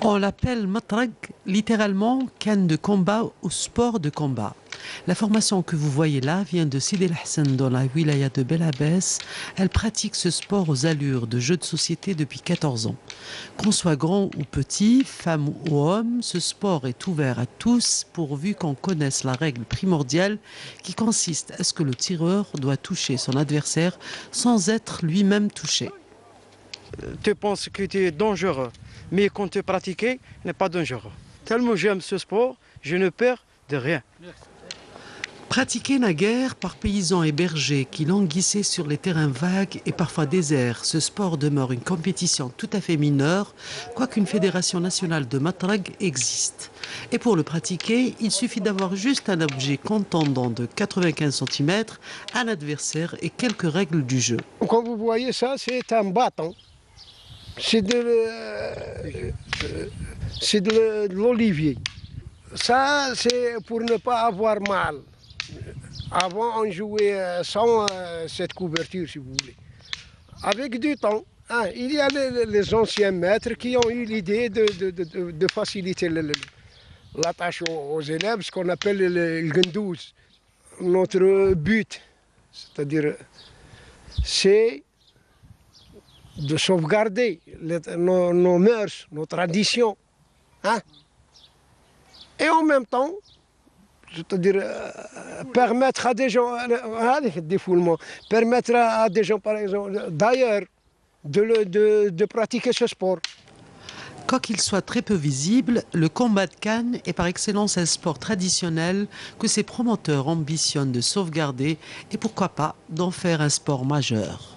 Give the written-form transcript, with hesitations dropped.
On l'appelle matraq, littéralement canne de combat ou sport de combat. La formation que vous voyez là vient de Sidi El Hassan dans la wilaya de Bel Abbès. Elle pratique ce sport aux allures de jeu de société depuis 14 ans. Qu'on soit grand ou petit, femme ou homme, ce sport est ouvert à tous pourvu qu'on connaisse la règle primordiale qui consiste à ce que le tireur doit toucher son adversaire sans être lui-même touché. Tu penses que tu es dangereux, mais quand tu pratiques, il n'est pas dangereux. Tellement j'aime ce sport, je ne perds de rien. Pratiqué naguère par paysans et bergers qui languissaient sur les terrains vagues et parfois déserts, ce sport demeure une compétition tout à fait mineure, quoiqu'une fédération nationale de matraq existe. Et pour le pratiquer, il suffit d'avoir juste un objet contendant de 95 cm, un adversaire et quelques règles du jeu. Comme vous voyez ça, c'est un bâton. C'est de l'olivier. Ça, c'est pour ne pas avoir mal. Avant, on jouait sans cette couverture, si vous voulez. Avec du temps, hein, il y a les anciens maîtres qui ont eu l'idée de faciliter la tâche aux élèves, ce qu'on appelle le gendouz. Notre but, c'est-à-dire, c'est de sauvegarder nos mœurs, nos traditions. Hein? Et en même temps, c'est-à-dire permettre à des gens, permettre à des gens, par exemple, d'ailleurs, de pratiquer ce sport. Quoiqu'il soit très peu visible, le combat de canne est par excellence un sport traditionnel que ses promoteurs ambitionnent de sauvegarder et pourquoi pas d'en faire un sport majeur.